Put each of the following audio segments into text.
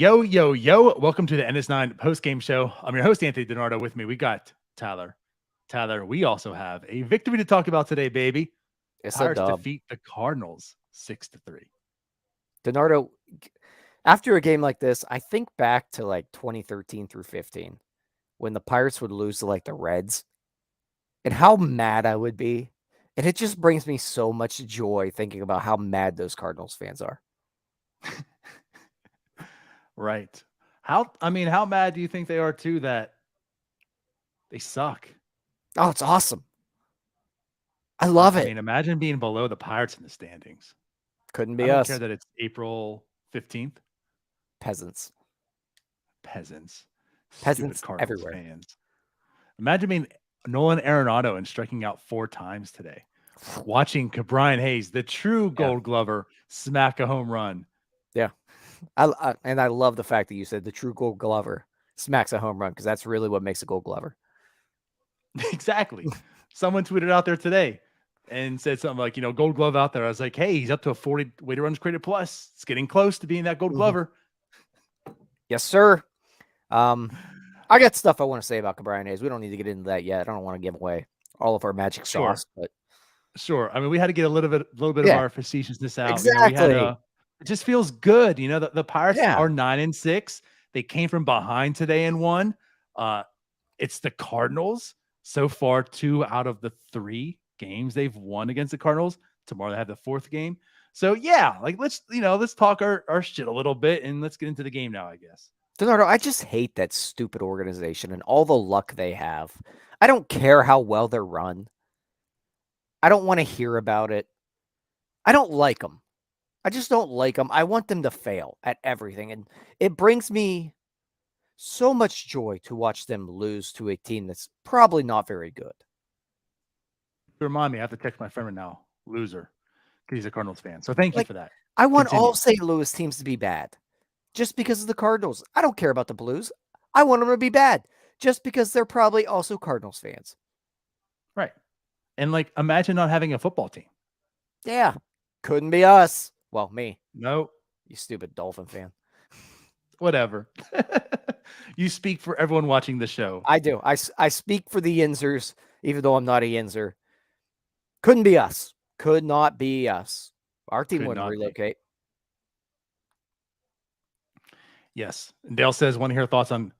Yo, yo, yo. Welcome to the NS9 Postgame Show. I'm your host, Anthony DiNardo. With me, we got Tyler. Tyler, we also have a victory to talk about today, baby. It's Pirates a dub. defeat the Cardinals 6-3. DiNardo, after a game like this, I think back to like 2013 through 15 when the Pirates would lose to like the Reds and how mad I would be. And it just brings me so much joy thinking about how mad those Cardinals fans are. Right. How mad do you think they are too that they suck? Oh, it's awesome. I love it. I mean, imagine being below the Pirates in the standings. Couldn't be I don't us. care that it's April 15th. Peasants. Peasants Peasants Cardinals everywhere. Fans. Imagine being Nolan Arenado and striking out 4 times today. Watching Brian Hayes, the true Gold Glover, smack a home run. Yeah. I love the fact that you said the true Gold Glover smacks a home run because that's really what makes a Gold Glover. Exactly. Someone tweeted out there today and said something like, Gold Glove out there. I was like, hey, he's up to a 40 weighted runs created plus. It's getting close to being that Gold Glover. Yes, sir. I got stuff I want to say about Brian Hayes. We don't need to get into that yet. I don't want to give away all of our magic sauce, but sure. I mean, we had to get a little bit of our facetiousness out. Exactly. It just feels good. The Pirates are 9-6. They came from behind today and won. It's the Cardinals. So far, 2 out of the 3 games they've won against the Cardinals. Tomorrow they have the 4th game. So yeah, let's talk our shit a little bit and let's get into the game now, I guess. DiNardo, I just hate that stupid organization and all the luck they have. I don't care how well they're run. I don't want to hear about it. I don't like them. I just don't like them. I want them to fail at everything. And it brings me so much joy to watch them lose to a team that's probably not very good. Remind me, I have to text my friend now. Loser. He's a Cardinals fan. So thank you for that. I want all St. Louis teams to be bad just because of the Cardinals. I don't care about the Blues. I want them to be bad just because they're probably also Cardinals fans. Right. And imagine not having a football team. Yeah. Couldn't be us. Well, me. No. You stupid Dolphin fan. Whatever. You speak for everyone watching the show. I do. I speak for the Yinzers, even though I'm not a Yinzer. Couldn't be us. Could not be us. Our team wouldn't relocate. Yes. And Dale says, want to hear thoughts on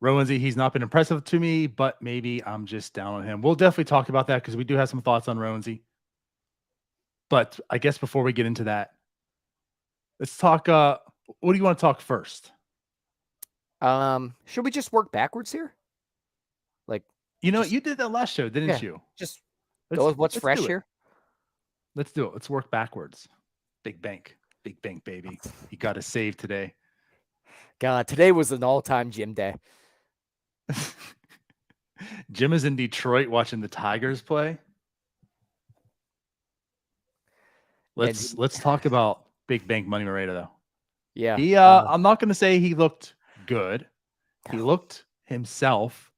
Rowanzy. He's not been impressive to me, but maybe I'm just down on him. We'll definitely talk about that because we do have some thoughts on Rowanzy. But I guess before we get into that, let's talk. What do you want to talk first? Should we just work backwards here? You did that last show, didn't you? Just go with what's fresh here. Let's do it. Let's work backwards. Big bank, baby. You got to save today. God, today was an all-time Jim day. Jim is in Detroit watching the Tigers play. Let's talk about Big Bank Money Moreta though. Yeah. I'm not going to say he looked good. He looked himself,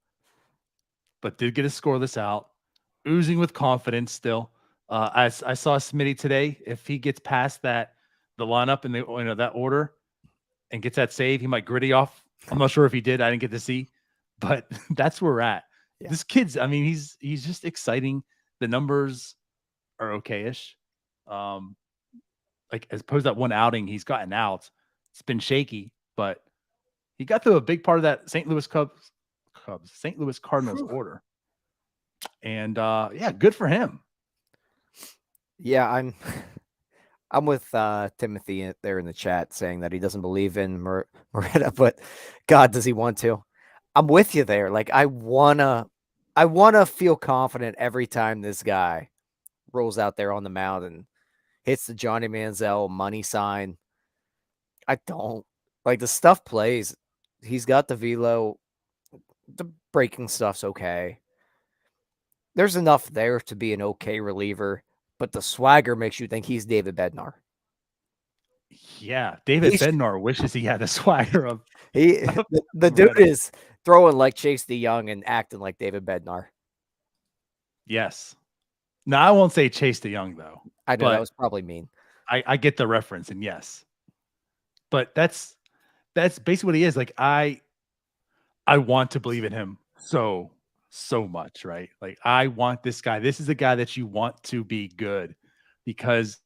but did get a scoreless out, oozing with confidence still. I saw Smitty today. If he gets past the lineup in that order and gets that save, he might gritty off. I'm not sure if he did. I didn't get to see, but that's where we're at. Yeah. This kid's, he's just exciting. The numbers are okay-ish. As opposed to that one outing he's gotten out, it's been shaky, but he got through a big part of that St. Louis Cardinals order. And good for him. Yeah, I'm with Timothy there in the chat saying that he doesn't believe in Moreta, but God, does he want to? I'm with you there. I wanna feel confident every time this guy rolls out there on the mound and hits the Johnny Manziel money sign. I don't. Like, the stuff plays. He's got the velo. The breaking stuff's okay. There's enough there to be an okay reliever, but the swagger makes you think he's David Bednar. Yeah, David He's Bednar wishes he had the swagger of the dude Moretta. is throwing like Chase DeYoung and acting like David Bednar. Yes. No, I won't say Chase DeYoung though, I know that but was probably mean. I get the reference, and yes, but that's basically what he is. Like I want to believe in him so much, right? Like I want this guy. This is a guy that you want to be good because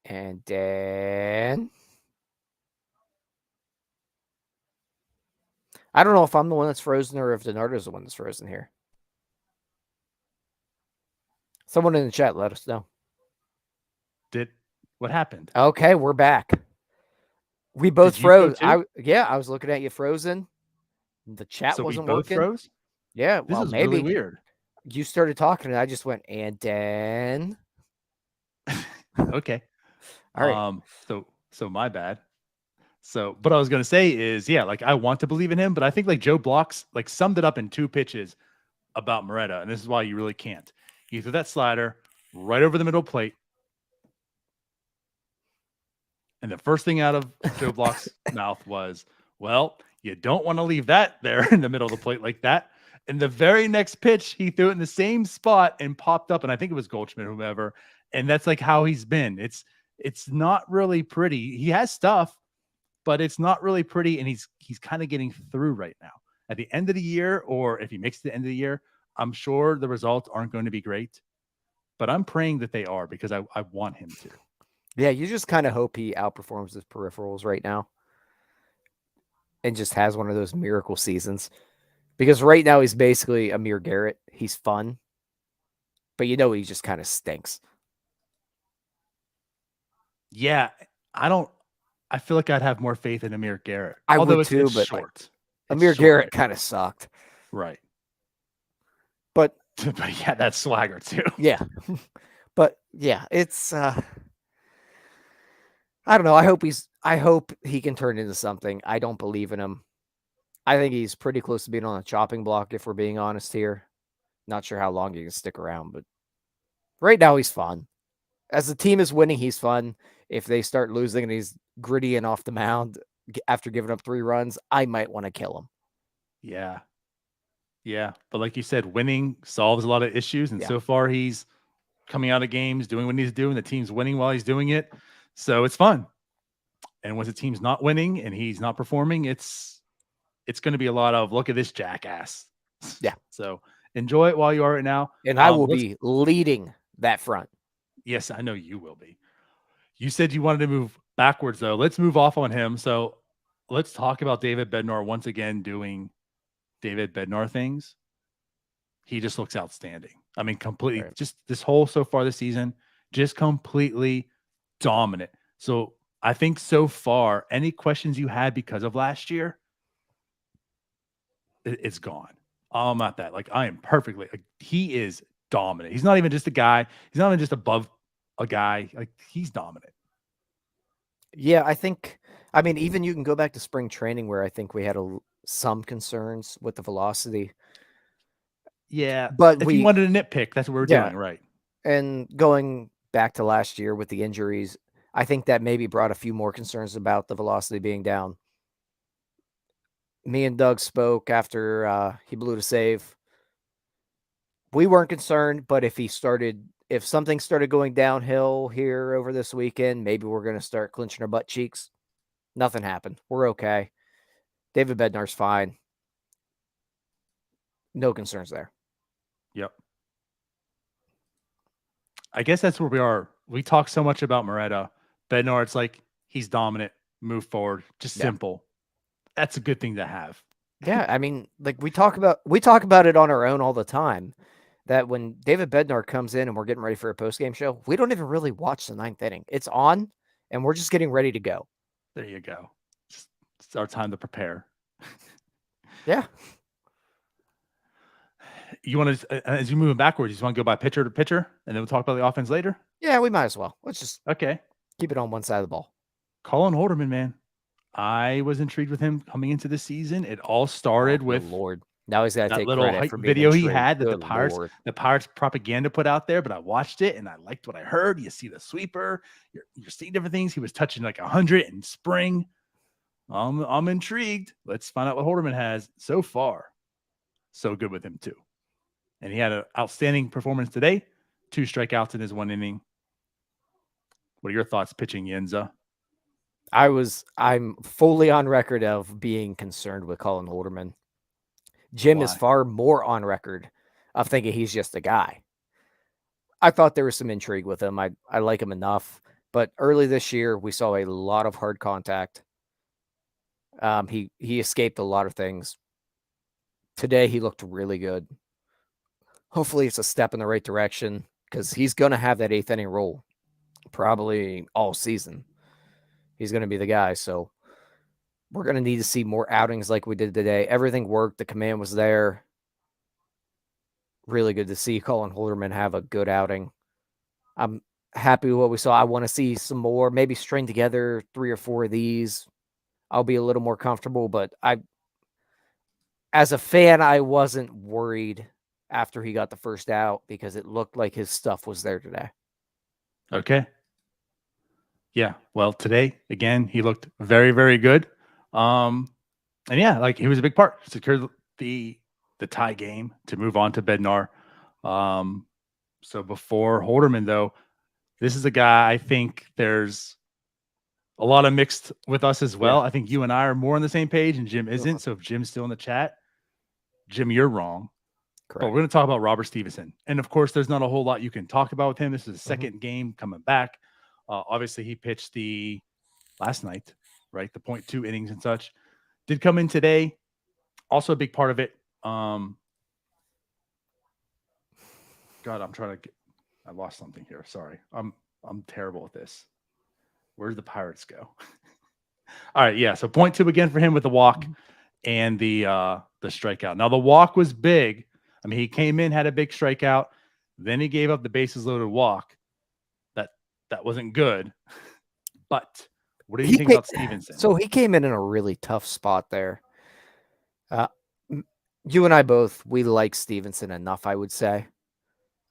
And then I don't know if I'm the one that's frozen or if DiNardo's the one that's frozen here. Someone in the chat, let us know. what happened? Okay, we're back. We both Did you go froze. too? I was looking at you frozen. The chat So we wasn't both working. froze? Yeah, This well, is really maybe weird. you started talking and I just went, and then Okay. all right. So my bad. So, what I was gonna say is, yeah, like I want to believe in him, but I think like Joe Blocks like summed it up in 2 pitches about Moretta, and this is why you really can't. He threw that slider right over the middle plate, and the first thing out of Joe Block's mouth was, "Well, you don't want to leave that there in the middle of the plate like that." And the very next pitch, he threw it in the same spot and popped up, and I think it was Goldschmidt, whomever, and that's like how he's been. It's not really pretty. He has stuff, but it's not really pretty, and he's kind of getting through right now. At the end of the year, or if he makes it to the end of the year, I'm sure the results aren't going to be great, but I'm praying that they are because I want him to. Yeah, you just kind of hope he outperforms his peripherals right now and just has one of those miracle seasons. Because right now he's basically Amir Garrett. He's fun, but he just kind of stinks. Yeah, I feel like I'd have more faith in Amir Garrett, I although would too, it's but like short. Amir Garrett kind of sucked. Right. But But yeah, that's swagger too. yeah. But yeah, it's I don't know. I hope he can turn into something. I don't believe in him. I think he's pretty close to being on a chopping block, if we're being honest here. Not sure how long he can stick around, but right now he's fun. As the team is winning, he's fun. If they start losing and he's gritty and off the mound after giving up 3 runs, I might want to kill him. Yeah. Yeah. But like you said, winning solves a lot of issues. And Yeah. so far he's coming out of games, doing what he's doing. The team's winning while he's doing it. So it's fun. And when the team's not winning and he's not performing, it's going to be a lot of look at this jackass. Yeah. So enjoy it while you are right now. And I will be leading that front. Yes, I know you will be. You said you wanted to move backwards though. Let's move off on him. So let's talk about David Bednar once again doing David Bednar things. He just looks outstanding. I mean, completely just this whole so far this season, just completely dominant. So I think so far, any questions you had because of last year, it's gone. I'm not that. Like I am perfectly. Like, he is dominant. He's not even just a guy. He's not even just above a guy. Like he's dominant. Yeah, I mean, even you can go back to spring training where I think we had some concerns with the velocity. Yeah, but if you wanted a nitpick, that's what we're doing, right? And going back to last year with the injuries, I think that maybe brought a few more concerns about the velocity being down. Me and Doug spoke after he blew the save. We weren't concerned, but if something started going downhill here over this weekend, maybe we're going to start clenching our butt cheeks. Nothing happened. We're okay. David Bednar's fine. No concerns there. Yep. I guess that's where we are. We talk so much about Moretta. Bednar, it's like he's dominant, move forward, just simple. That's a good thing to have. Yeah, I mean, like we talk about it on our own all the time. That when David Bednar comes in and we're getting ready for a postgame show, we don't even really watch the 9th inning. It's on, and we're just getting ready to go. There you go. It's our time to prepare. Yeah. You want to, as you move backwards, you just want to go by pitcher to pitcher, and then we'll talk about the offense later? Yeah, we might as well. Let's just Okay. keep it on one side of the ball. Colin Holderman, man. I was intrigued with him coming into the season. It all started with Lord. Now he's got to that take little credit hype for being video he intrigued. had that Good Lord. the Pirates propaganda put out there, but I watched it and I liked what I heard. You see the sweeper, you're seeing different things. He was touching like 100 in spring. I'm intrigued. Let's find out what Holderman has so far. So good with him too. And he had an outstanding performance today. 2 strikeouts in his 1 inning. What are your thoughts pitching Yenza? I'm fully on record of being concerned with Colin Holderman. Jim is Why? far more on record of thinking he's just a guy. I thought there was some intrigue with him. I like him enough. But early this year, we saw a lot of hard contact. He escaped a lot of things. Today, he looked really good. Hopefully, it's a step in the right direction because he's going to have that 8th inning role probably all season. He's going to be the guy. So we're going to need to see more outings like we did today. Everything worked. The command was there. Really good to see Colin Holderman have a good outing. I'm happy with what we saw. I want to see some more, maybe string together 3 or 4 of these. I'll be a little more comfortable, but as a fan, I wasn't worried after he got the first out because it looked like his stuff was there today. Okay. Yeah. Well, today, again, he looked very, very good. And yeah, like he was a big part. Secured the tie game to move on to Bednar. So before Holderman, though, this is a guy I think there's a lot of mixed with us as well. Yeah. I think you and I are more on the same page and Jim isn't. So if Jim's still in the chat, Jim, you're wrong. Correct. But we're going to talk about Robert Stevenson. And of course, there's not a whole lot you can talk about with him. This is his second game coming back. Obviously, he pitched the last night, right? The 0.2 innings and such. Did come in today. Also a big part of it. God, I lost something here. Sorry. I'm terrible at this. Where did the Pirates go? All right, yeah. So 0.2 again for him with the walk and the strikeout. Now the walk was big. I mean, he came in, had a big strikeout, then he gave up the bases loaded walk. That wasn't good. But what do you think about Stevenson? So he came in a really tough spot there. You and I both, we like Stevenson enough, I would say.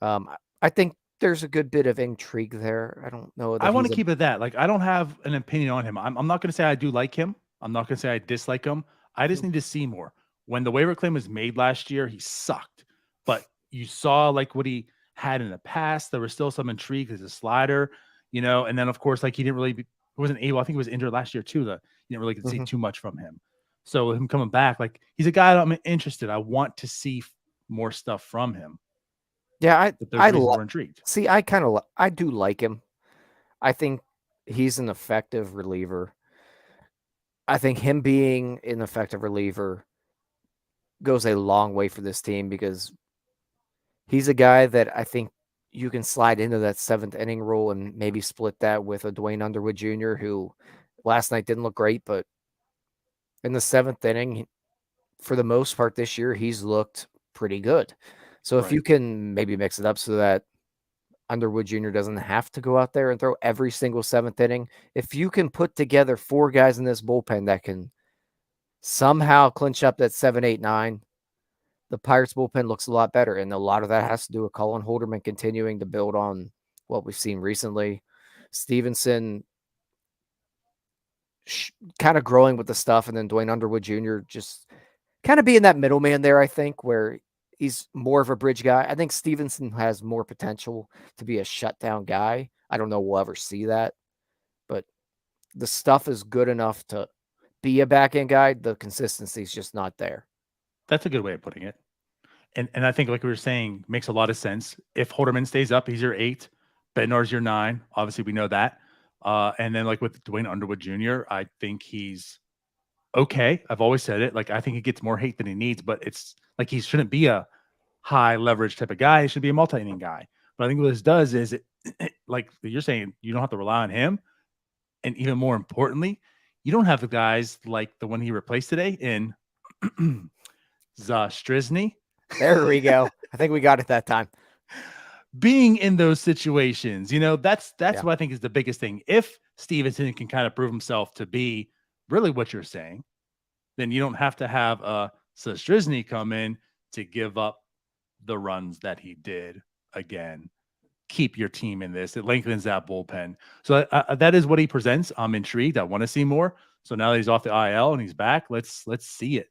I think there's a good bit of intrigue there. I don't know. I want to keep it that. Like, I don't have an opinion on him. I'm not going to say I do like him. I'm not going to say I dislike him. I just need to see more. When the waiver claim was made last year, he sucked. But you saw like what he had in the past. There was still some intrigue as a slider, and then of course, like he wasn't able. I think he was injured last year too. You didn't really get to see too much from him. So with him coming back, like he's a guy that I'm interested. I want to see more stuff from him. Yeah, I'm intrigued. See, I do like him. I think he's an effective reliever. I think him being an effective reliever goes a long way for this team because he's a guy that I think you can slide into that 7th inning role and maybe split that with a Dwayne Underwood Jr., who last night didn't look great, but in the 7th inning, for the most part this year, he's looked pretty good. So if you can maybe mix it up so that Underwood Jr. doesn't have to go out there and throw every single 7th inning, if you can put together 4 guys in this bullpen that can somehow clinch up that 7, 8, 9, the Pirates bullpen looks a lot better. And a lot of that has to do with Colin Holderman continuing to build on what we've seen recently. Stevenson kind of growing with the stuff, and then Dwayne Underwood Jr. just kind of being that middleman there, I think, where he's more of a bridge guy. I think Stevenson has more potential to be a shutdown guy. I don't know we'll ever see that, but the stuff is good enough to be a back-end guy. The consistency is just not there. That's a good way of putting it. And I think, like we were saying, makes a lot of sense. If Holderman stays up, he's your 8. Bednar's your 9. Obviously, we know that. And then, like with Dwayne Underwood Jr., I think he's okay. I've always said it. Like, I think he gets more hate than he needs, but it's like he shouldn't be a high leverage type of guy. He should be a multi-inning guy. But I think what this does is, like you're saying, you don't have to rely on him. And even more importantly, you don't have the guys like the one he replaced today in Strizny There we go. I think we got it that time. Being in those situations, that's Yeah. what I think is the biggest thing. If Stevenson can kind of prove himself to be really what you're saying, then you don't have to have Sestrizny come in to give up the runs that he did again. Keep your team in this. It lengthens that bullpen. So that is what he presents. I'm intrigued. I want to see more. So now that he's off the IL and he's back, let's see it.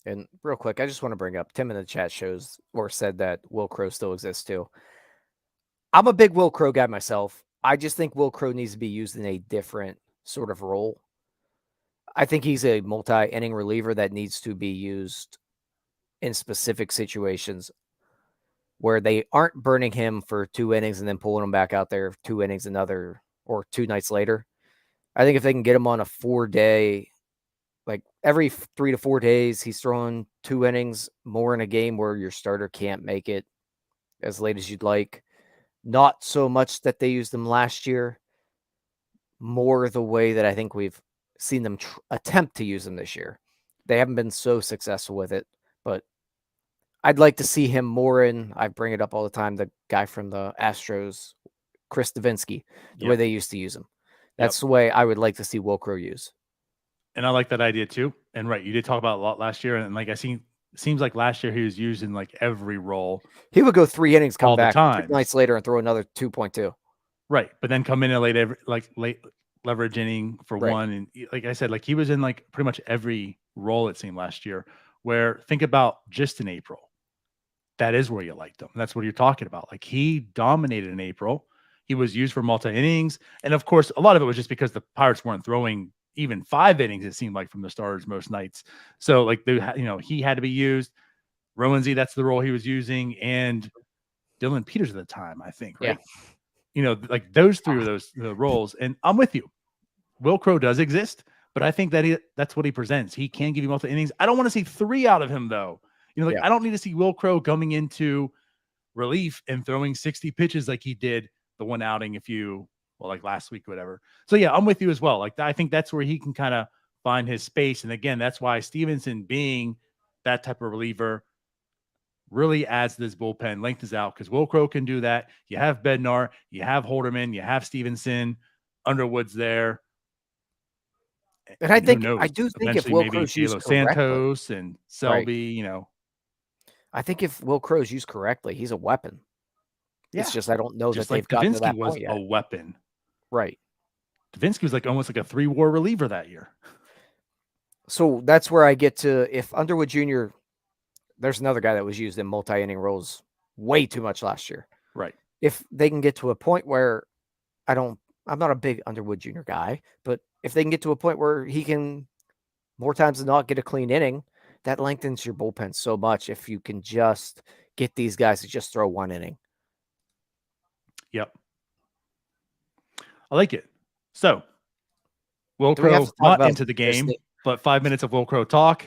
And real quick, I just want to bring up Tim in the chat said that Will Crow still exists too. I'm a big Will Crow guy myself. I just think Will Crow needs to be used in a different sort of role. I think he's a multi-inning reliever that needs to be used in specific situations where they aren't burning him for 2 innings and then pulling him back out there 2 innings or 2 nights later. I think if they can get him on a 4-day, like every 3 to 4 days, he's throwing 2 innings more in a game where your starter can't make it as late as you'd like. Not so much that they used him last year, more the way that I think we've seen them attempt to use him this year. They haven't been so successful with it, but I'd like to see him more in, I bring it up all the time, the guy from the Astros, Chris Davinsky, the way they used to use him. That's the way I would like to see Will Crow use. And I like that idea too. And right, you did talk about it a lot last year. And like seems like last year he was used in like every role. He would go 3 innings, come all back the time, 2 nights later and throw another 2.2. Right. But then come in a late leverage inning for one. And like I said, like he was in like pretty much every role it seemed last year, where think about just in April. That is where you liked him. That's what you're talking about. Like he dominated in April. He was used for multi innings. And of course, a lot of it was just because the Pirates weren't throwing even 5 innings, it seemed like, from the starters most nights. So like he had to be used. Rowan-Z, that's the role he was using, and Dylan Peters at the time, I think, right? Yeah. Like those 3 were the roles. And I'm with you. Will Crow does exist, but I think that's what he presents. He can give you multi innings. I don't want to see 3 out of him though. I don't need to see Will Crow coming into relief and throwing 60 pitches like he did the one outing like last week or whatever. So yeah, I'm with you as well. Like I think that's where he can kind of find his space. And again, that's why Stevenson being that type of reliever really adds to this bullpen, lengthens out, because Will Crow can do that. You have Bednar, you have Holderman, you have Stevenson, Underwood's there. And I do think if Will Crow's used correctly, Santos and Selby, I think if Will Crow's used correctly, he's a weapon. Yeah. It's just I don't know that they've gotten to that point yet. A weapon. Right. Davinsky was like almost like a 3-WAR reliever that year. So that's where I get to, if Underwood Jr., there's another guy that was used in multi-inning roles way too much last year. Right. If they can get to a point where I'm not a big Underwood Jr. guy, but if they can get to a point where he can more times than not get a clean inning, that lengthens your bullpen so much if you can just get these guys to just throw 1 inning. Yep. I like it. So, Will Crow not into the game, but 5 minutes of Will Crow talk.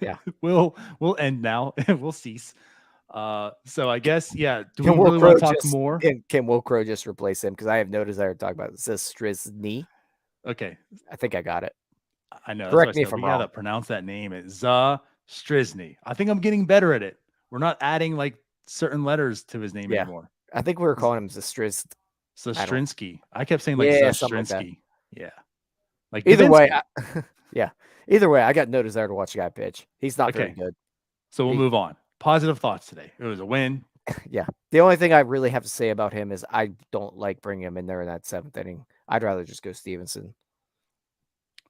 Yeah. we'll end now. We'll cease. So I guess, yeah. Do we really want to talk more? Can Will Crow just replace him? Because I have no desire to talk about this. Sestrizny. Okay. I think I got it. I know. Correct me if I'm wrong. We gotta pronounce that name. It's Sestrizny. I think I'm getting better at it. We're not adding like certain letters to his name anymore. I think we were calling him Sestrinsky. I kept saying like Sestrinsky. Yeah. Like either way, Either way, I got no desire to watch a guy pitch. He's not very good. So we'll move on. Positive thoughts today. It was a win. Yeah. The only thing I really have to say about him is I don't like bringing him in there in that 7th inning. I'd rather just go Stevenson.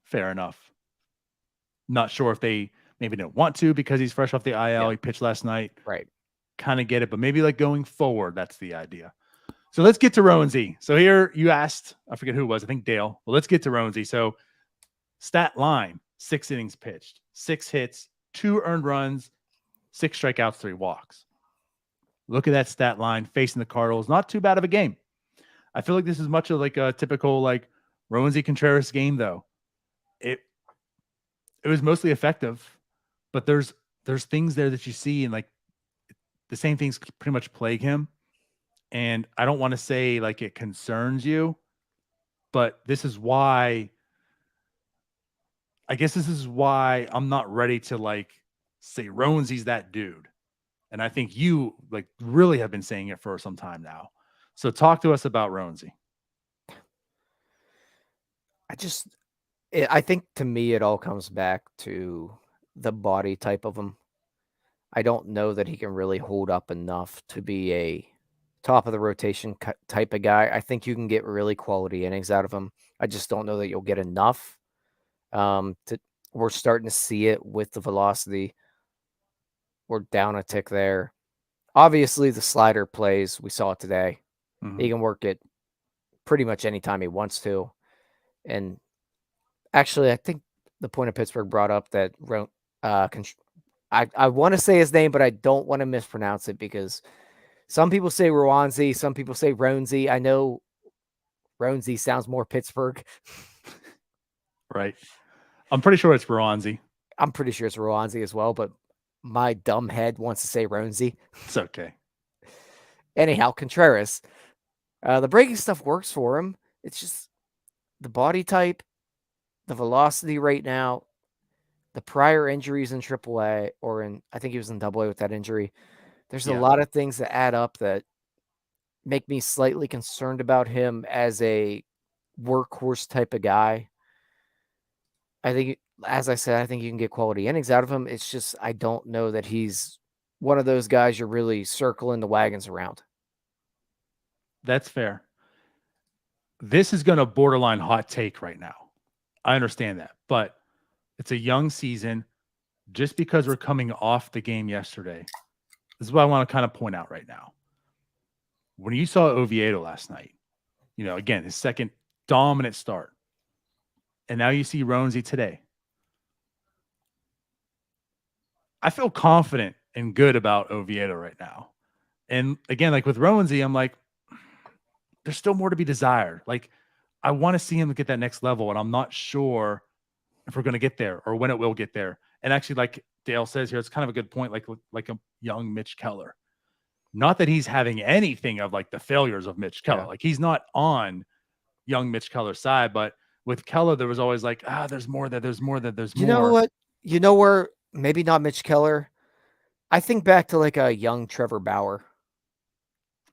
Fair enough. Not sure if they maybe don't want to because he's fresh off the IL. Yeah. He pitched last night. Right. Kind of get it, but maybe like going forward, that's the idea. So let's get to Rowan-Z. So here you asked, I forget who it was, I think Dale. Well, let's get to Rowan-Z. So stat line, 6 innings pitched, 6 hits, 2 earned runs, 6 strikeouts, 3 walks. Look at that stat line facing the Cardinals. Not too bad of a game. I feel like this is much of like a typical like Rowan-Z Contreras game, though. It was mostly effective, but there's things there that you see and like the same things pretty much plague him. And I don't want to say like it concerns you, but this is why I'm not ready to like say Rowan-Z's that dude. And I think you like really have been saying it for some time now. So talk to us about Roansy. I think to me, it all comes back to the body type of him. I don't know that he can really hold up enough to be a top of the rotation type of guy. I think you can get really quality innings out of him. I just don't know that you'll get enough. We're starting to see it with the velocity. We're down a tick there. Obviously, the slider plays. We saw it today. Mm-hmm. He can work it pretty much anytime he wants to. And actually, I think the point of Pittsburgh brought up that I want to say his name, but I don't want to mispronounce it because some people say Roansy, some people say Roansy. I know Roansy sounds more Pittsburgh. Right. I'm pretty sure it's Roansy. I'm pretty sure it's Roansy as well, but my dumb head wants to say Roansy. It's okay. Anyhow, Contreras, the breaking stuff works for him. It's just the body type, the velocity right now, the prior injuries in AAA I think he was in AA with that injury. There's a lot of things that add up that make me slightly concerned about him as a workhorse type of guy. I think, as I said, I think you can get quality innings out of him. It's just I don't know that he's one of those guys you're really circling the wagons around. That's fair. This is going to borderline hot take right now. I understand that, but it's a young season. Just because we're coming off the game yesterday, this is what I want to kind of point out right now. When you saw Oviedo last night, again, his second dominant start, and now you see Roansy today. I feel confident and good about Oviedo right now. And again, like with Roansy, I'm like, there's still more to be desired. Like, I want to see him get that next level, and I'm not sure if we're going to get there or when it will get there. And actually, like Dale says here, it's kind of a good point, like a young Mitch Keller. Not that he's having anything of like the failures of Mitch Keller. Yeah. Like he's not on young Mitch Keller's side, but with Keller, there was always like, there's more there. There's more that there's more. You know what? You know where maybe not Mitch Keller. I think back to like a young Trevor Bauer.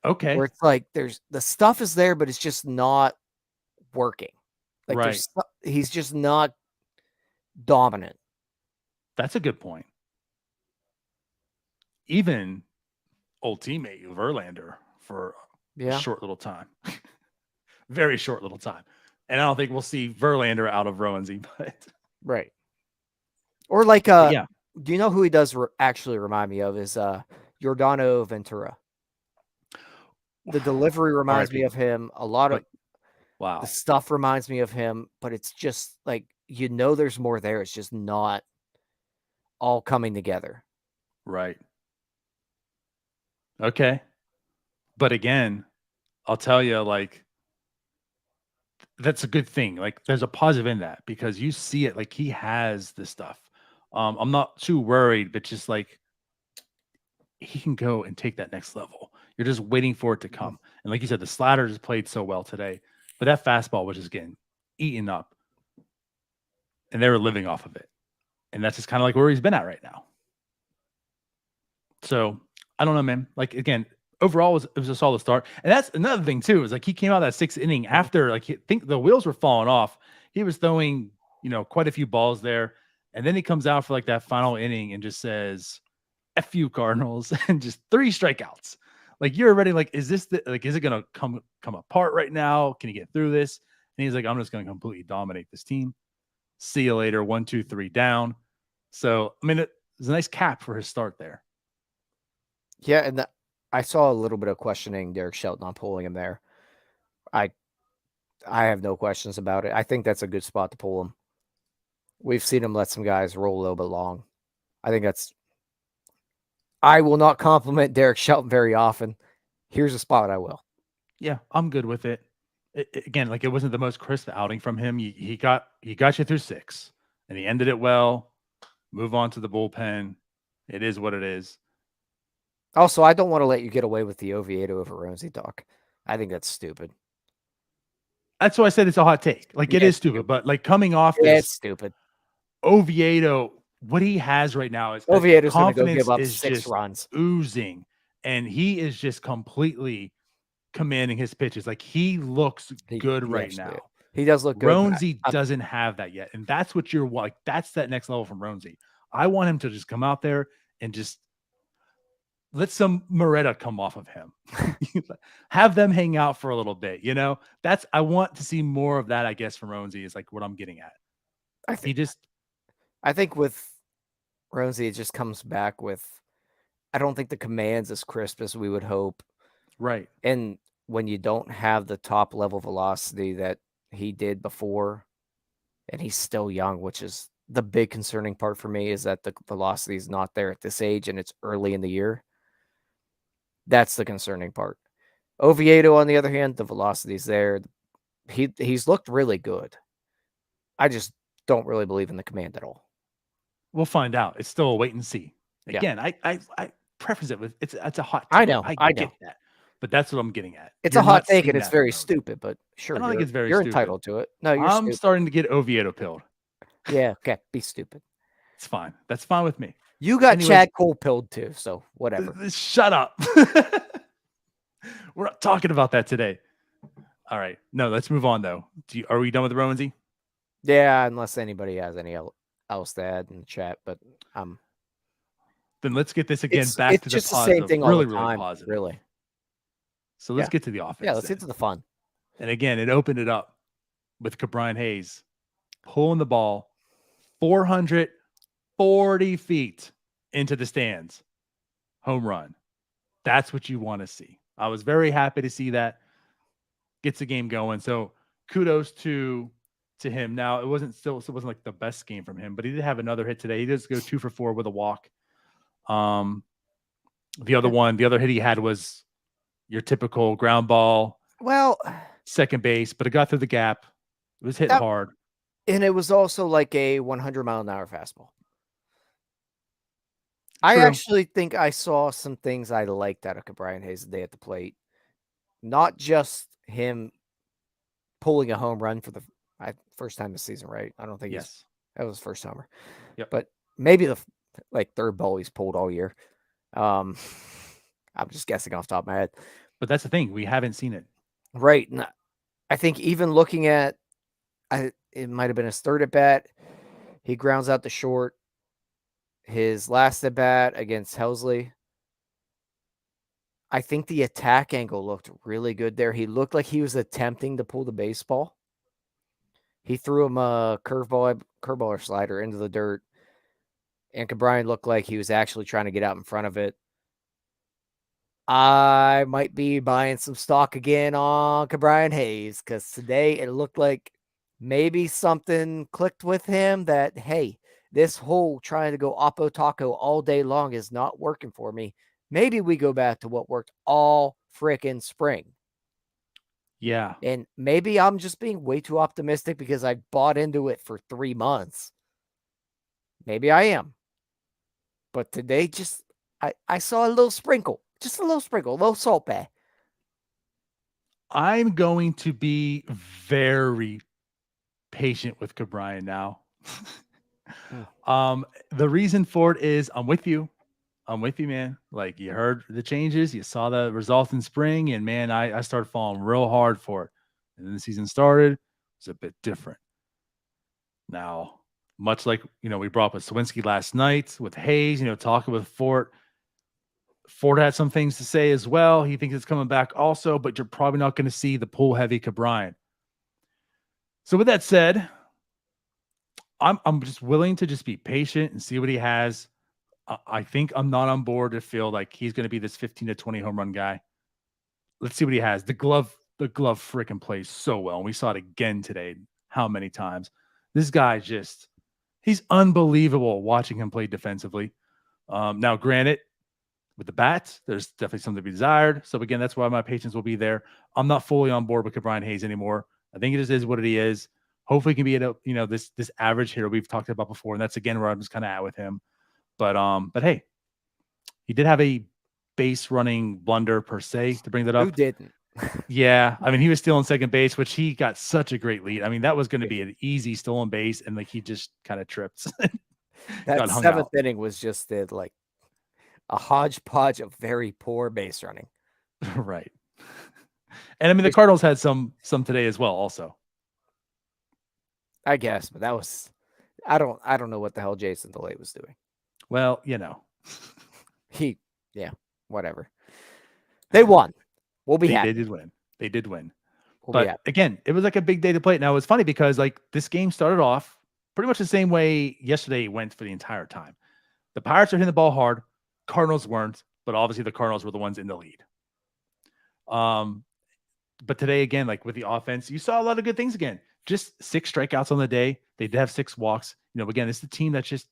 Okay. Where it's like the stuff is there, but it's just not working. Like right. He's just not dominant. That's a good point. Even old teammate Verlander for a short little time. Very short little time. And I don't think we'll see Verlander out of Roansy, but right. Or like do you know who he does actually remind me of is Giordano Ventura. The delivery reminds me of him. A lot of the stuff reminds me of him, but it's just like there's more there. It's just not all coming together. Right. Okay. But again, I'll tell you, like, that's a good thing. Like, there's a positive in that because you see it. Like, he has this stuff. I'm not too worried, but just like he can go and take that next level. You're just waiting for it to come. And like you said, the slider just played so well today, but that fastball was just getting eaten up, and they were living off of it. And that's just kind of like where he's been at right now. So I don't know, man. Like again, overall it was a solid start. And that's another thing too, is like he came out that sixth inning after I think the wheels were falling off. He was throwing, quite a few balls there. And then he comes out for like that final inning and just says, F you Cardinals, and just 3 strikeouts. Like you're already like, is this is it gonna come apart right now? Can you get through this? And he's like, I'm just gonna completely dominate this team. See you later. 1, 2, 3 down. So I mean, it was a nice cap for his start there. Yeah, and I saw a little bit of questioning Derek Shelton on pulling him there. I have no questions about it. I think that's a good spot to pull him. We've seen him let some guys roll a little bit long. I will not compliment Derek Shelton very often. Here's a spot I will. Yeah, I'm good with it. Again, like it wasn't the most crisp outing from him. He got you through 6, and he ended it well. Move on to the bullpen. It is what it is. Also, I don't want to let you get away with the Oviedo over Roansy talk. I think that's stupid. That's why I said it's a hot take. Like it is stupid, but like coming off this, it's stupid. Oviedo what he has right now is Oviedo's going to go confidence give up is 6 just runs. oozing, and he is just completely commanding his pitches. Like he looks good right actually- now. He does look good. Roansy doesn't have that yet, and that's what you're like. That's that next level from Roansy. I want him to just come out there and just let some Moretta come off of him. Have them hang out for a little bit. You know, that's I want to see more of that. I guess from Roansy is like what I'm getting at. I think with Roansy, it just comes back with. I don't think the command's as crisp as we would hope. Right. And when you don't have the top level velocity that he did before, and he's still young, which is the big concerning part for me, is that the velocity is not there at this age and it's early in the year. That's the concerning part. Oviedo, on the other hand, the velocity is there. He's looked really good. I just don't really believe in the command at all. We'll find out. It's still a wait and see. Again, I preface it with it's a hot take. I know. I get that. But that's what I'm getting at. It's a hot take and it's very stupid, but sure. I don't think it's very you're stupid. entitled to it. No, I'm starting to get Oviedo pilled. Yeah, okay. Be stupid. It's fine. That's fine with me. You got Chad Cole pilled too, so whatever. Shut up. We're not talking about that today. All right. No, let's move on though. Are we done with Roansy? Yeah, unless anybody has any else to add in the chat, but then let's get this again back to the just positive. The same thing really, all the time, really positive. Really. So let's get to the offense. Yeah, let's get to the fun. And again, it opened it up with Ke'Bryan Hayes pulling the ball 440 feet into the stands. Home run. That's what you want to see. I was very happy to see that. Gets the game going. So kudos to him. Now it wasn't like the best game from him, but he did have another hit today. He does go 2 for 4 with a walk. The other hit he had was your typical ground ball. Well, second base, but it got through the gap. It was hitting hard. And it was also like a 100-mile-an-hour fastball. I actually think I saw some things I liked out of Ke'Bryan Hayes today at the plate. Not just him pulling a home run for the first time this season, right? I don't think that was his first homer. Yep. But maybe the third ball he's pulled all year. I'm just guessing off the top of my head. But that's the thing. We haven't seen it. Right. And I think even looking at it might have been his third at bat. He grounds out the short. His last at bat against Helsley. I think the attack angle looked really good there. He looked like he was attempting to pull the baseball. He threw him a curveball or slider into the dirt. And Ke'Bryan looked like he was actually trying to get out in front of it. I might be buying some stock again on Ke'Bryan Hayes because today it looked like maybe something clicked with him that, hey, this whole trying to go Oppo Taco all day long is not working for me. Maybe we go back to what worked all frickin' spring. Yeah. And maybe I'm just being way too optimistic because I bought into it for 3 months. Maybe I am. But today I saw a little sprinkle. Just a little sprinkle, a little salt bay. I'm going to be very patient with Ke'Bryan now. The reason for it is I'm with you, man. Like you heard the changes, you saw the results in spring, and man, I started falling real hard for it. And then the season started, it was a bit different. Now, much like we brought up with Swinsky last night with Hayes, talking with Fort. Ford had some things to say as well. He thinks it's coming back also, but you're probably not going to see the pull heavy Ke'Bryan. So with that said, I'm just willing to just be patient and see what he has. I think I'm not on board to feel like he's going to be this 15 to 20 home run guy. Let's see what he has. The glove freaking plays so well. And we saw it again today. How many times? This guy he's unbelievable watching him play defensively. Now, granted, with the bat, there's definitely something to be desired. So again, that's why my patience will be there. I'm not fully on board with Ke'Bryan Hayes anymore. I think it just is what it is. Hopefully, he can be at this average hitter we've talked about before, and that's again where I'm just kind of at with him. But hey, he did have a base running blunder per se to bring that up. Who didn't? Yeah, I mean he was still in second base, which he got such a great lead. I mean that was going to be an easy stolen base, and like he just kind of tripped. That got hung seventh out. inning was just like a hodgepodge of very poor base running. Right. And I mean, the Which Cardinals had some today as well, also. I guess, but that was I don't know what the hell Jason DeLay was doing. Well, Yeah, whatever. They won. We'll be they happy. did win. They did win. We'll be But happy. again, it was like a big day to play. Now, it's funny because like this game started off pretty much the same way yesterday went for the entire time. The Pirates are hitting the ball hard. Cardinals weren't, but obviously the Cardinals were the ones in the lead. But today again, like with the offense, you saw a lot of good things again. Just 6 strikeouts on the day. They did have 6 walks. Again, it's the team that's just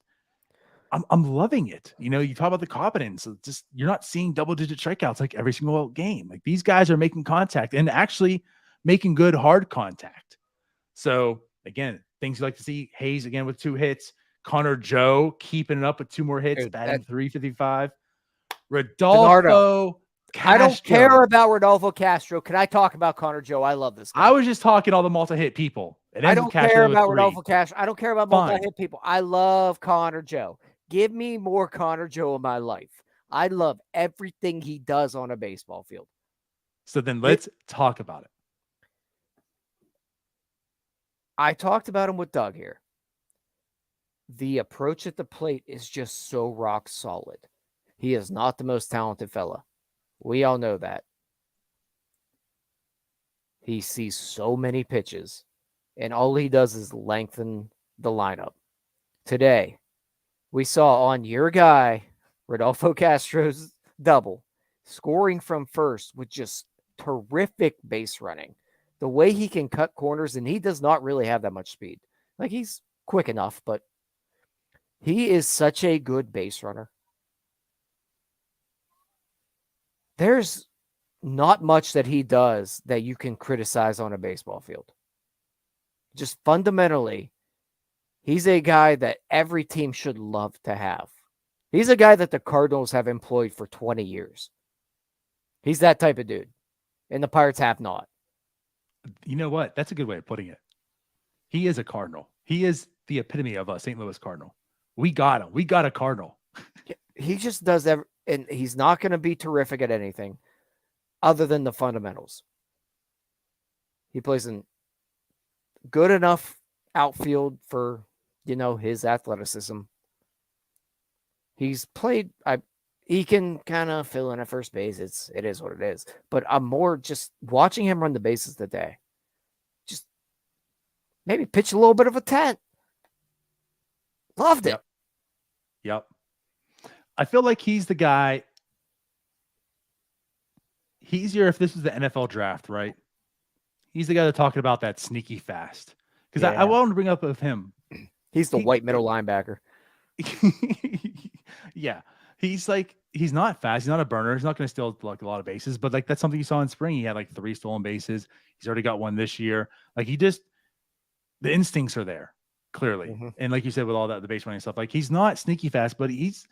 I'm loving it. You talk about the confidence. It's just you're not seeing double-digit strikeouts like every single game. Like these guys are making contact and actually making good hard contact. So again, things you like to see. Hayes again with 2 hits. Connor Joe keeping it up with 2 more hits, Dude, batting 355. DiNardo. Rodolfo Castro. I don't care about Rodolfo Castro. Can I talk about Connor Joe? I love this guy. I was just talking all the multi-hit people. It I ends with don't Castro care with about 3. Rodolfo Castro. I don't care about Fine. multi-hit people. I love Connor Joe. Give me more Connor Joe in my life. I love everything he does on a baseball field. So then let's talk about it. I talked about him with Doug here. The approach at the plate is just so rock solid. He is not the most talented fella. We all know that. He sees so many pitches, and all he does is lengthen the lineup. Today, we saw on your guy, Rodolfo Castro's double, scoring from first with just terrific base running. The way he can cut corners, and he does not really have that much speed. Like, he's quick enough, but he is such a good base runner. There's not much that he does that you can criticize on a baseball field. Just fundamentally, he's a guy that every team should love to have. He's a guy that the Cardinals have employed for 20 years. He's that type of dude. And the Pirates have not. You know what? That's a good way of putting it. He is a Cardinal. He is the epitome of a St. Louis Cardinal. We got him. We got a Cardinal. He just does and he's not going to be terrific at anything other than the fundamentals. He plays in good enough outfield for, his athleticism. He's played, he can kind of fill in at first base. It is what it is. But I'm more just watching him run the bases today. Just maybe pitch a little bit of a tent. Loved it. Yep. I feel like he's the guy. If this was the NFL draft, right? He's the guy that's talking about that sneaky fast. Because I wanted to bring up of him. He's the white middle linebacker. Yeah. He's not fast. He's not a burner. He's not going to steal like a lot of bases, but like that's something you saw in spring. He had like 3 stolen bases. He's already got 1 this year. Like the instincts are there clearly. Mm-hmm. And like you said, with all that, the base running stuff, like he's not sneaky fast, but he's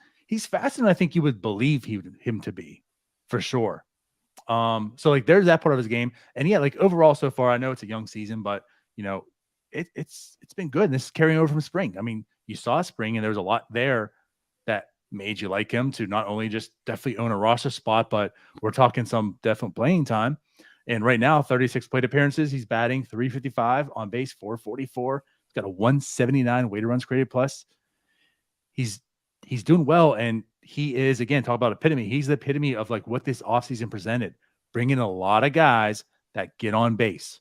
faster than I think you would believe him to be for sure. So like there's that part of his game. And yeah, like overall so far, I know it's a young season, but it's been good. And this is carrying over from spring. I mean, you saw spring and there was a lot there that made you like him to not only just definitely own a roster spot, but we're talking some definite playing time. And right now, 36 plate appearances. He's batting 355, on base 444. He's got a 179 weighted runs created plus. He's doing well, and he is, again, talk about epitome. He's the epitome of like what this offseason presented, bringing a lot of guys that get on base.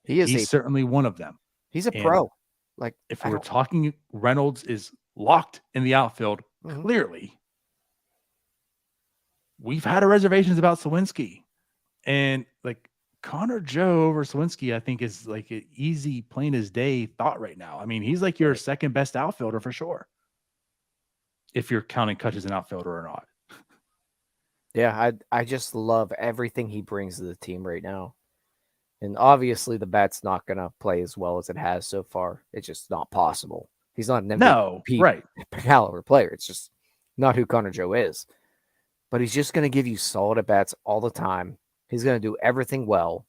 He's certainly one of them. He's a pro. Like if we're talking, Reynolds is locked in the outfield. Mm-hmm. Clearly, we've had our reservations about Sawinski, and like Connor Joe over Sawinski, I think is like an easy, plain as day thought right now. I mean, he's like your second best outfielder for sure, if you're counting Kutch as an outfielder or not. Yeah, I just love everything he brings to the team right now. And obviously the bat's not going to play as well as it has so far. It's just not possible. He's not an MVP caliber player. It's just not who Connor Joe is. But he's just going to give you solid at-bats all the time. He's going to do everything well.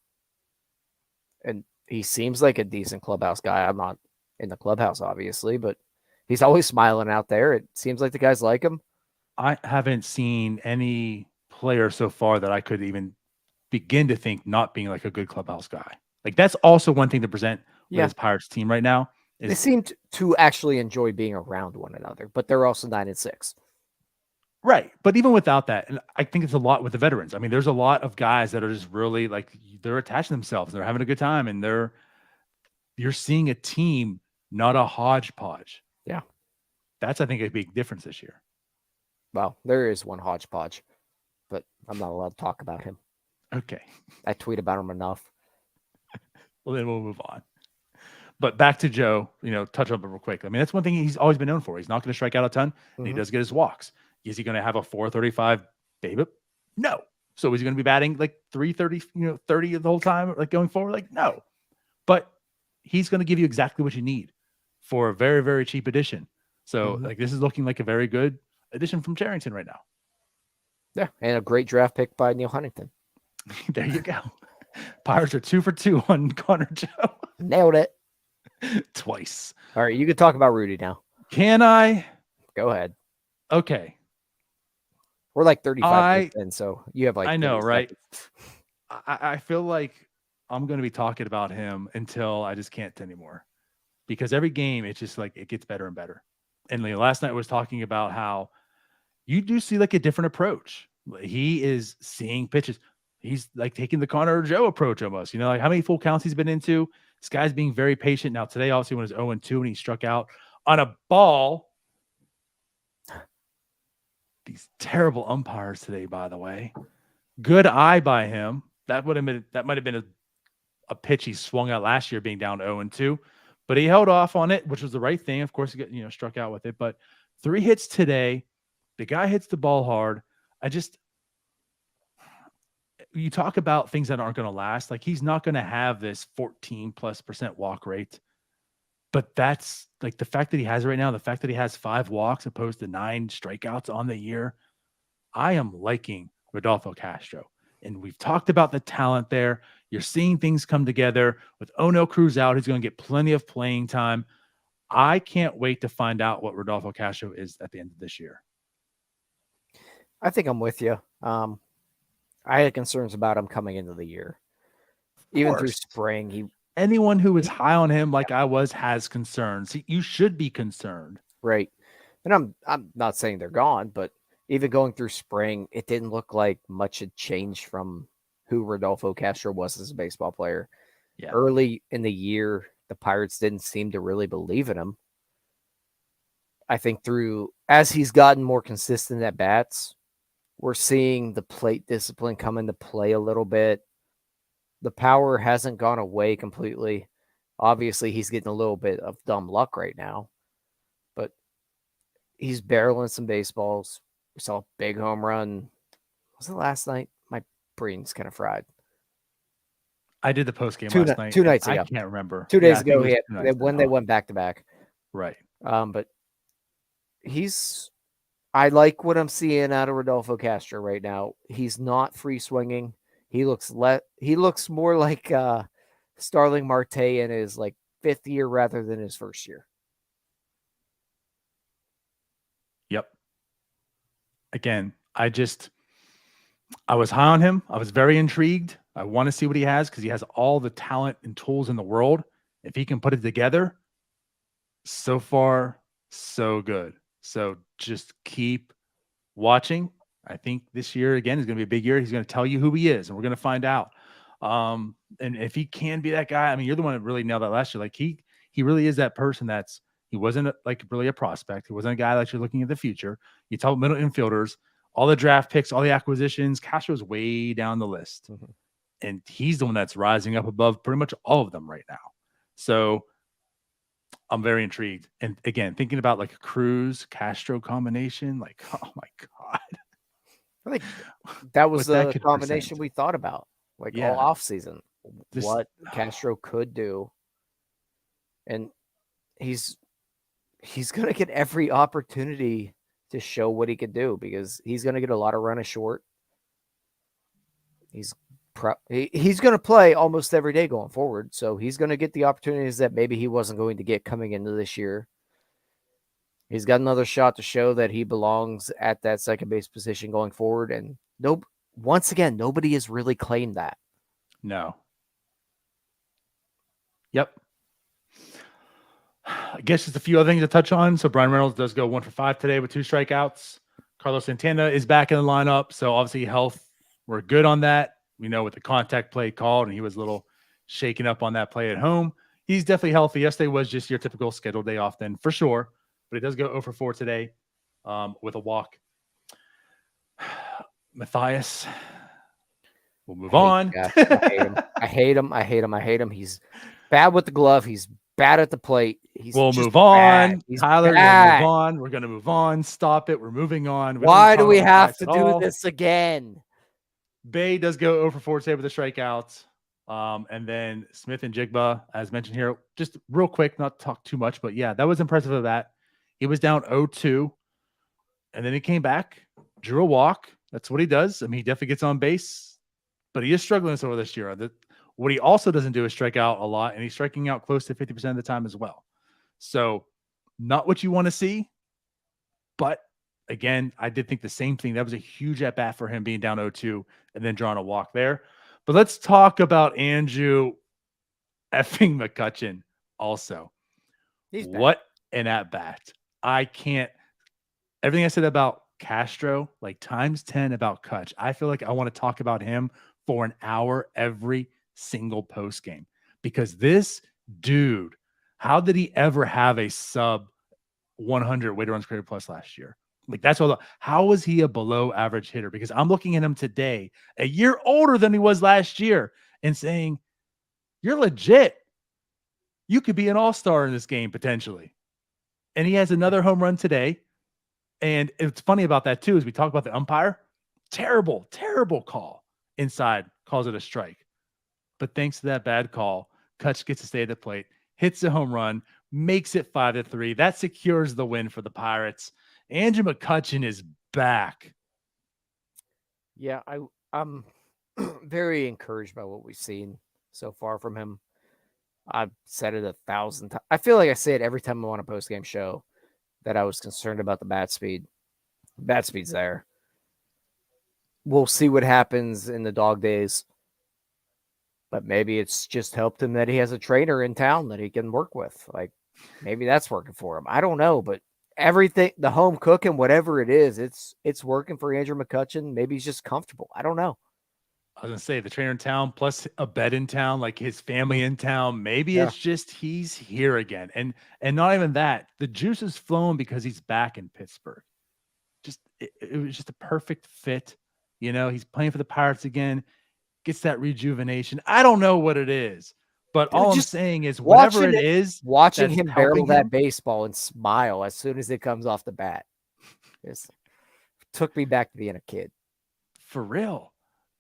And he seems like a decent clubhouse guy. I'm not in the clubhouse, obviously, but He's always smiling out there. It seems like the guys like him. I haven't seen any player so far that I could even begin to think not being like a good clubhouse guy. Like that's also one thing to present with Yeah. this Pirates team right now They is seem to actually enjoy being around one another, but they're also 9-6. right. But even without that, and I think it's a lot with the veterans. I mean, there's a lot of guys that are just really like they're attaching themselves, they're having a good time, and you're seeing a team, not a hodgepodge. Yeah. That's I think a big difference this year. Well, there is one hodgepodge, but I'm not allowed to talk about him. Okay. I tweet about him enough. Well, then we'll move on. But back to Joe, touch on it real quick. I mean, that's one thing he's always been known for. He's not going to strike out a ton, and he does get his walks. Is he going to have a 435 BABIP? No. So is he going to be batting like 330, 30 the whole time, like going forward? Like, no. But he's going to give you exactly what you need for a very, very cheap addition. So, like, this is looking like a very good addition from Charrington right now. Yeah, and a great draft pick by Neil Huntington. There you go. Pirates are 2 for 2 on Connor Joe. Nailed it. Twice. All right, you can talk about Rudy now. Can I? Go ahead. Okay. We're like 35 in, so you have like I know, 30 right? seconds. I feel like I'm going to be talking about him until I just can't anymore, because every game it's just like it gets better and better. And last night I was talking about how you do see like a different approach. He is seeing pitches. He's like taking the Connor Joe approach almost. Like how many full counts he's been into. This guy's being very patient. Now today, obviously, when it was 0-2 and he struck out on a ball. These terrible umpires today, by the way. Good eye by him. That might have been a pitch he swung out last year, being down 0-2, but he held off on it, which was the right thing. Of course, he got struck out with it. But 3 hits today. The guy hits the ball hard. You talk about things that aren't going to last. Like he's not going to have this 14+% walk rate. But that's like the fact that he has it right now, the fact that he has 5 walks opposed to 9 strikeouts on the year. I am liking Rodolfo Castro. And we've talked about the talent there. You're seeing things come together with Ono Cruz out. He's going to get plenty of playing time. I can't wait to find out what Rodolfo Castro is at the end of this year. I think I'm with you. I had concerns about him coming into the year. Even through spring, anyone who is high on him like I was has concerns. You should be concerned. Right. And I'm not saying they're gone, but even going through spring, it didn't look like much had changed from who Rodolfo Castro was as a baseball player. Yeah. Early in the year, the Pirates didn't seem to really believe in him. I think as he's gotten more consistent at bats, we're seeing the plate discipline come into play a little bit. The power hasn't gone away completely. Obviously, he's getting a little bit of dumb luck right now, but he's barreling some baseballs. We saw a big home run. Was it last night? My brain's kind of fried. I did the post game last night. 2 nights ago. I can't remember. 2 days ago, when they went back to back. Right. But I like what I'm seeing out of Rodolfo Castro right now. He's not free swinging. He looks more like Starling Marte in his like 5th year rather than his 1st year. Yep. Again, I was high on him. I was very intrigued. I want to see what he has because he has all the talent and tools in the world. If he can put it together, so far, so good. So just keep watching. I think this year, again, is going to be a big year. He's going to tell you who he is, and we're going to find out. And if he can be that guy, I mean, you're the one that really nailed that last year. Like he really is that person he wasn't like really a prospect. He wasn't a guy that you're looking at the future. You tell middle infielders, all the draft picks, all the acquisitions, Castro's way down the list. Mm-hmm. And he's the one that's rising up above pretty much all of them right now. So I'm very intrigued. And again, thinking about like a Cruz Castro combination, like, oh my God. I think that was the combination we thought about, all off season, what Castro could do. And he's going to get every opportunity to show what he could do because he's going to get a lot of run at short. He's going to play almost every day going forward. So he's going to get the opportunities that maybe he wasn't going to get coming into this year. He's got another shot to show that he belongs at that second base position going forward. And once again, nobody has really claimed that. No. Yep. I guess just a few other things to touch on. So Brian Reynolds does go 1 for 5 today with 2 strikeouts. Carlos Santana is back in the lineup. So obviously health, we're good on that. We know with the contact play called, and he was a little shaken up on that play at home. He's definitely healthy. Yesterday was just your typical scheduled day off then for sure. But he does go 0 for 4 today with a walk. Matthias, we'll move on. I hate him. He's bad with the glove. He's bad at the plate. We'll move on. Tyler, we'll move on. We're going to move on. Stop it. We're moving on. Why do we have to do this again? Bay does go 0 for 4 today with the strikeouts. And then Smith and Jigba, as mentioned here, just real quick, not talk too much, but yeah, that was impressive of that. He was down 0-2, and then he came back, drew a walk. That's what he does. I mean, he definitely gets on base, but he is struggling over this year. What he also doesn't do is strike out a lot, and he's striking out close to 50% of the time as well. So not what you want to see, but again, I did think the same thing. That was a huge at-bat for him being down 0-2 and then drawing a walk there. But let's talk about Andrew effing McCutchen also. What an at-bat. I can't – everything I said about Castro, like times 10 about Kutch. I feel like I want to talk about him for an hour every single post game, because this dude, how did he ever have a sub 100 weighted runs created plus last year? Like that's all. How was he a below average hitter? Because I'm looking at him today, a year older than he was last year, and saying, you're legit. You could be an all-star in this game potentially. And he has another home run today. And it's funny about that too, as we talk about the umpire, terrible call inside, calls it a strike. But thanks to that bad call, Kutch gets to stay at the plate, hits a home run, makes it 5-3. That secures the win for the Pirates. Andrew McCutchen is back. Yeah, I'm very encouraged by what we've seen so far from him. I've said it 1,000 times. I feel like I say it every time I'm on a post-game show that I was concerned about the bat speed. Bat speed's there. We'll see what happens in the dog days. But maybe it's just helped him that he has a trainer in town that he can work with. Like, maybe that's working for him. I don't know, but everything, the home cooking, whatever it is, it's working for Andrew McCutchen. Maybe he's just comfortable. I don't know. I was going to say the trainer in town plus a bed in town, like his family in town. Maybe it's just he's here again. And not even that. The juice is flowing because he's back in Pittsburgh. Just it was just a perfect fit. You know, he's playing for the Pirates again, gets that rejuvenation. I don't know what it is, but all I'm saying is whatever it is, watching him barrel that baseball and smile as soon as it comes off the bat. It took me back to being a kid. For real.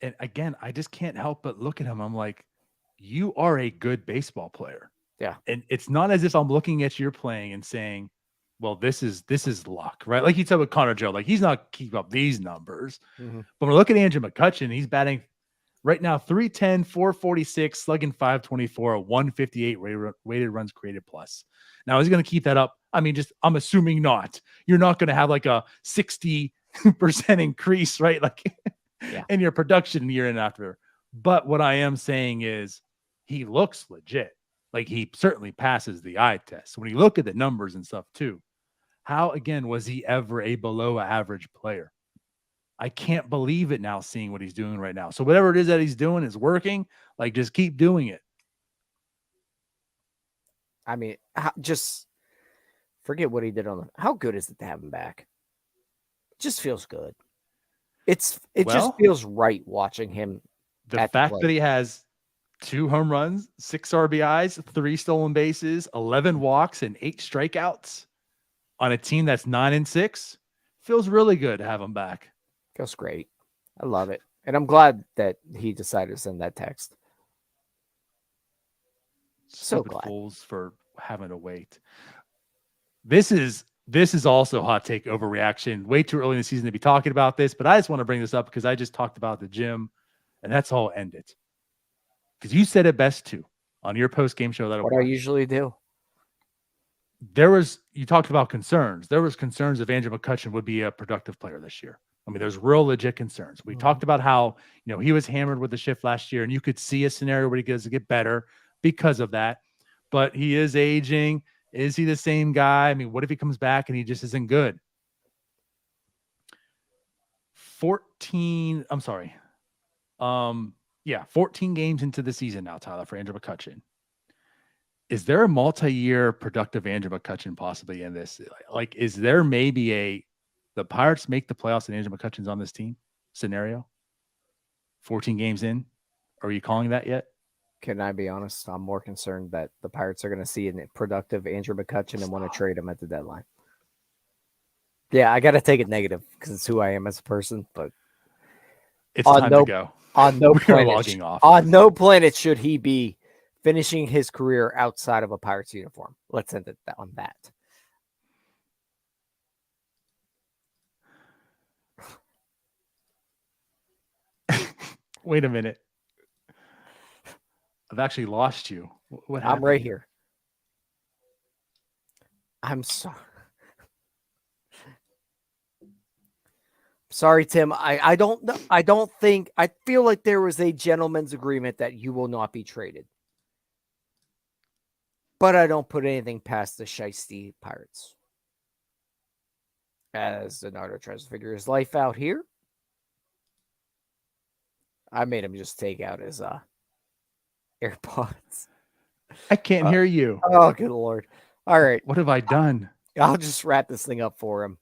And again, I just can't help but look at him. I'm like, you are a good baseball player. Yeah. And it's not as if I'm looking at your playing and saying, well, this is luck, right? Like you said with Connor Joe, like he's not keeping up these numbers. Mm-hmm. But when we look at Andrew McCutchen, he's batting right now 310, 446, slugging 524, a 158 weighted runs created plus. Now, is he going to keep that up? I mean, I'm assuming not. You're not going to have like a 60% increase, right? Like in your production year and after. But what I am saying is he looks legit. Like he certainly passes the eye test. When you look at the numbers and stuff too, how again was he ever a below average player? I can't believe it now, seeing what he's doing right now. So whatever it is that he's doing is working. Like just keep doing it. I mean, just forget what he did on how good is it to have him back? It just feels good. It just feels right watching him. The fact that he has 2 home runs, 6 RBIs, 3 stolen bases, 11 walks, and 8 strikeouts on a team that's 9-6 feels really good to have him back. Feels great. I love it. And I'm glad that he decided to send that text. So glad. Fools for having to wait. This is also hot take overreaction. Way too early in the season to be talking about this, but I just want to bring this up because I just talked about the gym, and that's all ended. Because you said it best too on your post-game show. What I usually do. you talked about concerns. There was concerns if Andrew McCutchen would be a productive player this year. I mean, there's real legit concerns. We talked about how, he was hammered with the shift last year, and you could see a scenario where he gets to get better because of that. But he is aging. Is he the same guy? I mean, what if he comes back and he just isn't good? 14 games into the season now, Tyler, for Andrew McCutchen. Is there a multi-year productive Andrew McCutchen possibly in this? Like, is there maybe the Pirates make the playoffs and Andrew McCutchen's on this team scenario? 14 games in. Are you calling that yet? Can I be honest? I'm more concerned that the Pirates are going to see a productive Andrew McCutchen and want to trade him at the deadline. Yeah, I got to take it negative because it's who I am as a person. But it's time to go. On no planet, logging off. On no planet should he be finishing his career outside of a Pirates uniform. Let's end it on that. Wait a minute. I've actually lost you. What happened? I'm right here. I'm sorry. Sorry, Tim. I don't know. I feel like there was a gentleman's agreement that you will not be traded. But I don't put anything past the shiesty Pirates. As DiNardo tries to figure his life out here. I made him just take out his AirPods. I can't hear you. Oh, good Lord. All right. What have I done? I'll just wrap this thing up for him.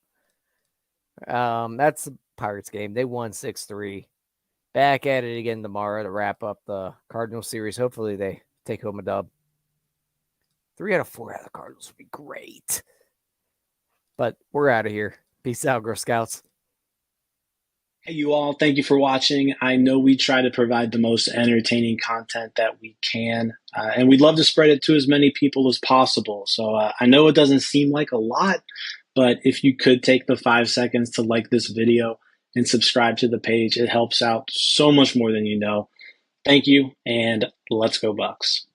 That's the Pirates game. They won 6-3. Back at it again tomorrow to wrap up the Cardinals series. Hopefully they take home a dub. 3 out of 4 out of the Cardinals would be great. But we're out of here. Peace out, Girl Scouts. Hey, you all. Thank you for watching. I know we try to provide the most entertaining content that we can, and we'd love to spread it to as many people as possible. So I know it doesn't seem like a lot, but if you could take the 5 seconds to like this video and subscribe to the page, it helps out so much more than you know. Thank you, and let's go Bucks.